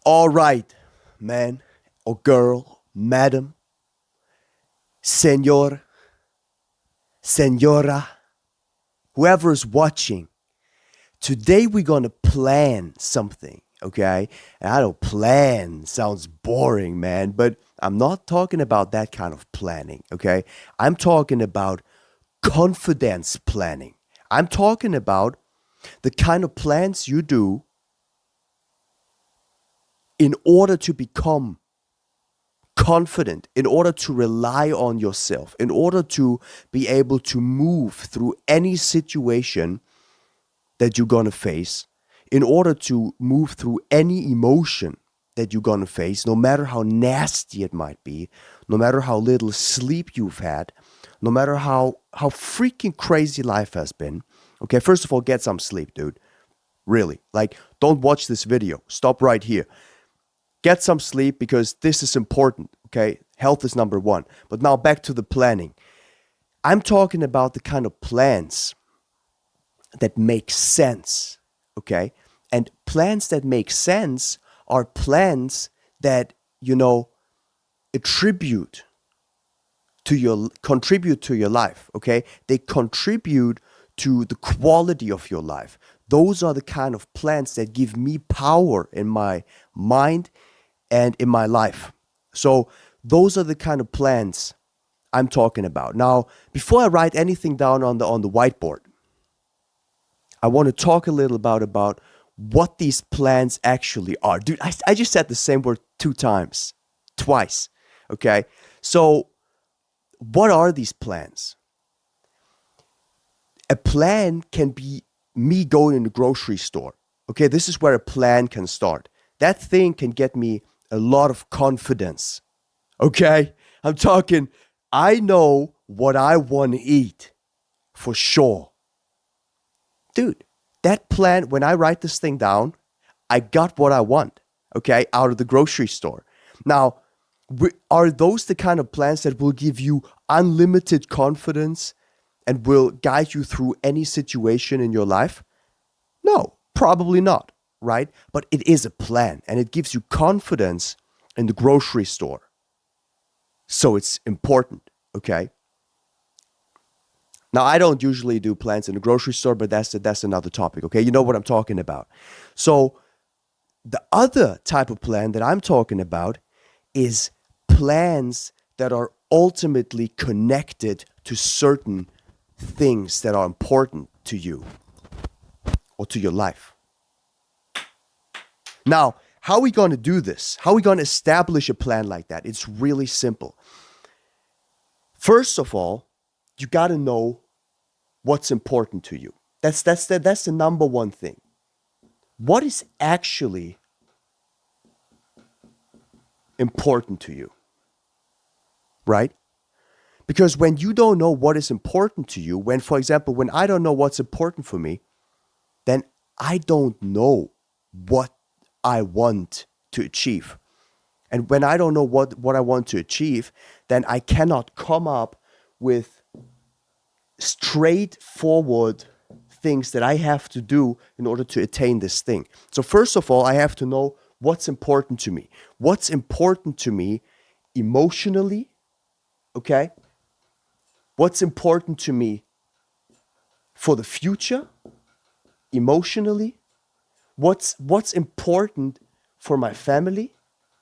All right, man or girl, madam, senor, senora, whoever is watching. Today we're gonna plan something, okay? And I know plan sounds boring, man, but I'm not talking about that kind of planning, okay? I'm talking about confidence planning. I'm talking about the kind of plans you do in order to become confident, in order to rely on yourself, in order to be able to move through any situation that you're going to face, in order to move through any emotion that you're going to face, no matter how nasty it might be, no matter how little sleep you've had, no matter how freaking crazy life has been. Okay, first of all, get some sleep, dude. Really. Like, don't watch this video. Stop right here. Get some sleep because this is important, okay? Health is number one. But now back to the planning. I'm talking about the kind of plans that make sense, okay? And plans that make sense are plans that, contribute to your life, okay? They contribute to the quality of your life. Those are the kind of plans that give me power in my mind and in my life. So those are the kind of plans I'm talking about. Now, before I write anything down on the whiteboard, I want to talk a little about what these plans actually are. Dude, I just said the same word twice. Okay? So what are these plans? A plan can be me going in the grocery store. Okay, this is where a plan can start. That thing can get me a lot of confidence. Okay? I'm talking, I know what I want to eat for sure. Dude, that plan, when I write this thing down, I got what I want, okay, out of the grocery store. Now, are those the kind of plans that will give you unlimited confidence and will guide you through any situation in your life? No, probably not, right? But it is a plan and it gives you confidence in the grocery store. So it's important, okay? Now, I don't usually do plans in the grocery store, but that's another topic, okay? You know what I'm talking about. So the other type of plan that I'm talking about is plans that are ultimately connected to certain things that are important to you or to your life. Now, how are we going to do this? How are we going to establish a plan like that? It's really simple. First of all, you got to know what's important to you. That's the number one thing. What is actually important to you? Right? Because when you don't know what is important to you, for example, when I don't know what's important for me, then I don't know what I want to achieve. And when I don't know what I want to achieve, then I cannot come up with straightforward things that I have to do in order to attain this thing. So first of all, I have to know what's important to me. What's important to me emotionally, okay? What's important to me for the future, emotionally? What's important for my family,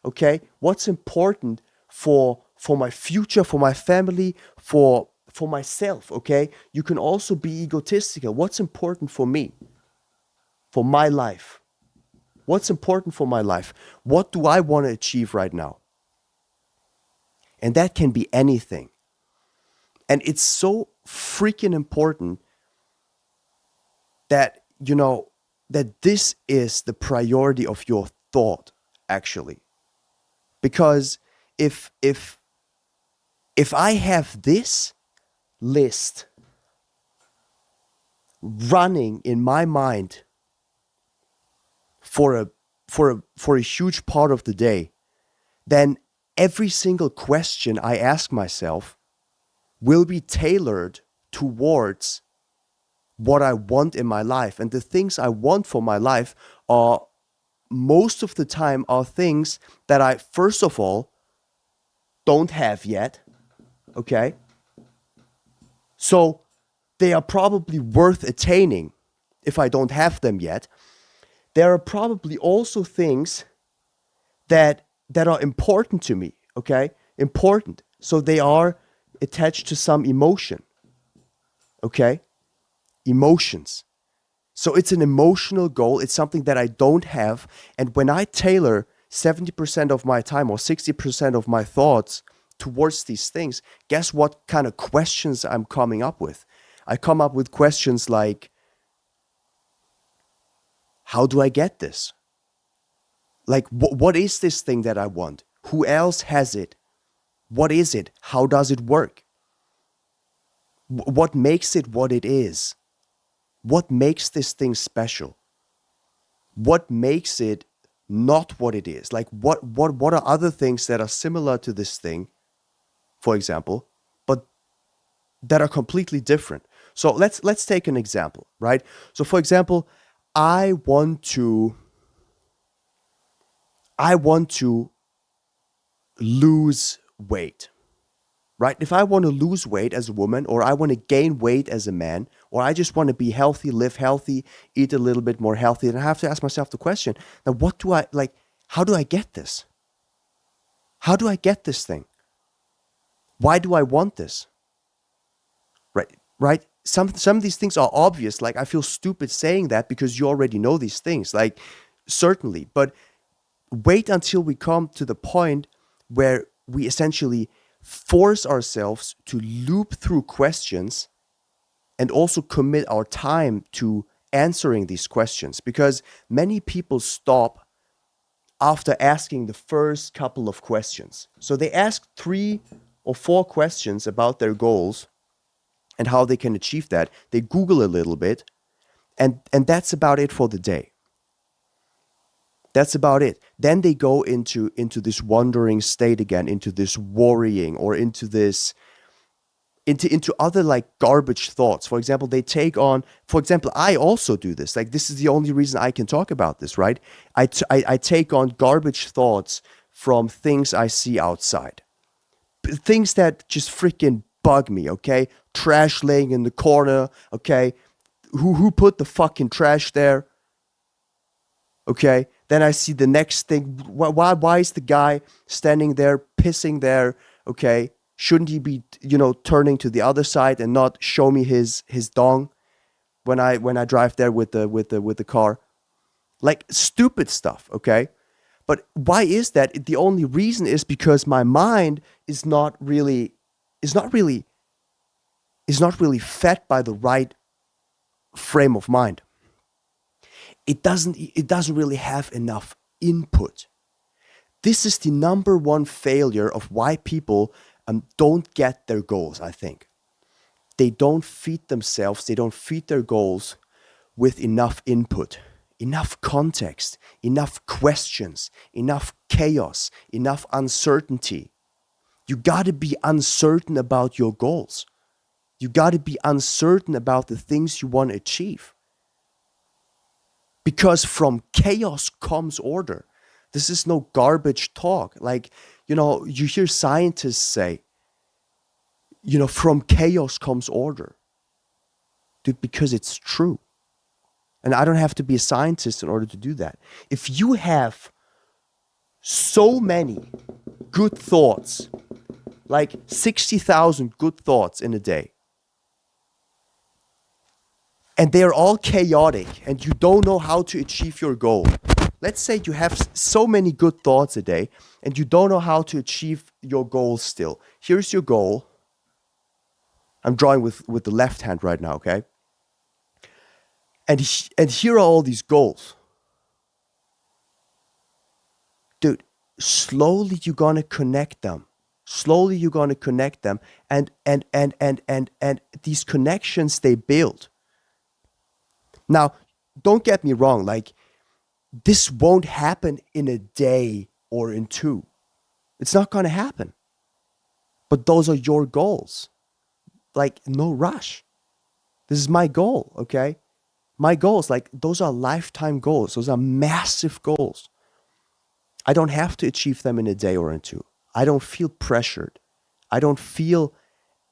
okay? What's important for my future, for my family, for myself, okay? You can also be egotistical. What's important for me, for my life? What's important for my life? What do I want to achieve right now? And that can be anything. And it's so freaking important that, that this is the priority of your thought, actually. Because if I have this list running in my mind for a huge part of the day, then every single question I ask myself will be tailored towards what I want in my life. And the things I want for my life are most of the time are things that I, first of all, don't have yet. Okay? So they are probably worth attaining if I don't have them yet. There are probably also things that are important to me, okay? Important. So they are attached to some emotion, okay? Emotions. So it's an emotional goal. It's something that I don't have. And when I tailor 70% of my time or 60% of my thoughts towards these things, guess what kind of questions I'm coming up with? I come up with questions like, how do I get this? Like, what is this thing that I want? Who else has it? What is it? How does it work? What makes it what it is? What makes this thing special? What makes it not what it is? Like, what are other things that are similar to this thing, for example, but that are completely different? So let's take an example, right? So for example, I want to lose weight, right? If I want to lose weight as a woman, or I want to gain weight as a man, or I just want to be healthy, live healthy, eat a little bit more healthy, then I have to ask myself the question, now what do I, like, how do I get this? How do I get this thing? Why do I want this? Right? Some of these things are obvious. Like, I feel stupid saying that because you already know these things. Like, certainly. But wait until we come to the point where we essentially force ourselves to loop through questions and also commit our time to answering these questions, because many people stop after asking the first couple of questions. So they ask 3 or 4 questions about their goals and how they can achieve that. They Google a little bit, and that's about it for the day. That's about it. Then they go into this wandering state again, into this worrying, or into this into other like garbage thoughts. For example, they take on, for example, I also do this. Like, this is the only reason I can talk about this, right? I take on garbage thoughts from things I see outside. Things that just freaking bug me, okay? Trash laying in the corner, okay? Who put the fucking trash there? Okay? Then I see the next thing. Why is the guy standing there, pissing there? Okay? Shouldn't he be, turning to the other side and not show me his dong when I drive there with the car? Like, stupid stuff, okay? But why is that? The only reason is because my mind is not really fed by the right frame of mind. It doesn't really have enough input. This is the number one failure of why people don't get their goals, I think. They don't feed themselves, they don't feed their goals with enough input, enough context, enough questions, enough chaos, enough uncertainty. You got to be uncertain about your goals. You got to be uncertain about the things you want to achieve. Because from chaos comes order. This is no garbage talk. Like, you hear scientists say, from chaos comes order. Dude, because it's true. And I don't have to be a scientist in order to do that. If you have so many good thoughts, like 60,000 good thoughts in a day, and they're all chaotic, and you don't know how to achieve your goal. Let's say you have so many good thoughts a day, and you don't know how to achieve your goal still. Here's your goal. I'm drawing with the left hand right now, okay? And here are all these goals. Dude, slowly you're gonna connect them. Slowly you're gonna connect them, and these connections, they build. Now, don't get me wrong, like, this won't happen in a day or in 2. It's not gonna happen. But those are your goals. Like, no rush. This is my goal, okay? My goals, like those are lifetime goals. Those are massive goals. I don't have to achieve them in a day or in two. I don't feel pressured. I don't feel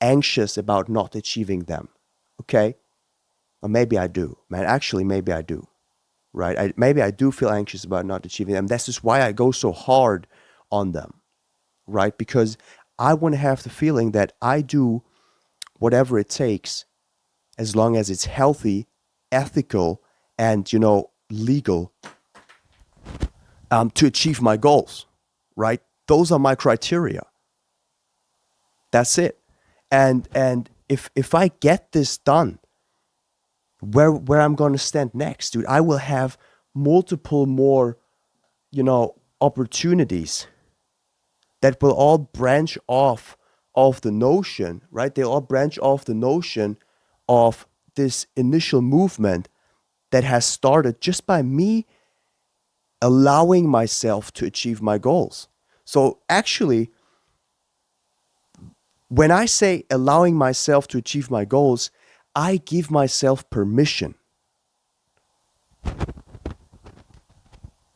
anxious about not achieving them. Okay? Or maybe I do, man. Actually, maybe I do. Right? Maybe I do feel anxious about not achieving them. That's just why I go so hard on them. Right? Because I want to have the feeling that I do whatever it takes as long as it's healthy, ethical, and, legal, to achieve my goals. Right? Those are my criteria. That's it. And if I get this done, where I'm going to stand next, dude, I will have multiple more, opportunities that will all branch off of the notion, right? They all branch off the notion of this initial movement that has started just by me allowing myself to achieve my goals. So actually, when I say allowing myself to achieve my goals, I give myself permission,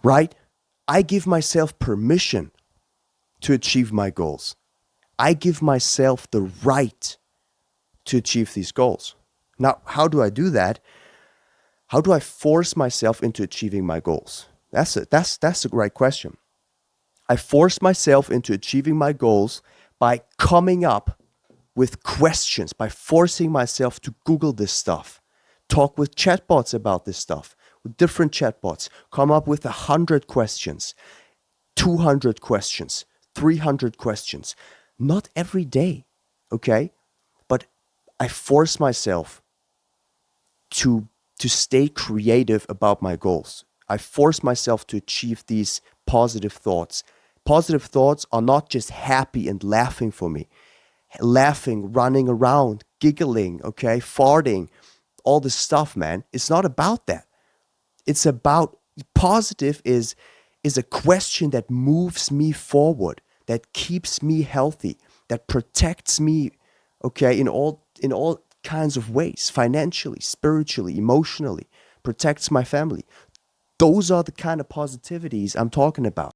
right? I give myself permission to achieve my goals. I give myself the right to achieve these goals. Now, how do I do that? How do I force myself into achieving my goals? That's the right question. I force myself into achieving my goals by coming up with questions, by forcing myself to Google this stuff, talk with chatbots about this stuff, with different chatbots, come up with 100 questions, 200 questions, 300 questions. Not every day, okay? But I force myself to stay creative about my goals. I force myself to achieve these positive thoughts. Positive thoughts are not just happy and laughing for me. Laughing, running around, giggling, okay, farting, all this stuff, man. It's not about that. It's about positive is a question that moves me forward, that keeps me healthy, that protects me, okay, in all kinds of ways, financially, spiritually, emotionally, protects my family. Those are the kind of positivities I'm talking about.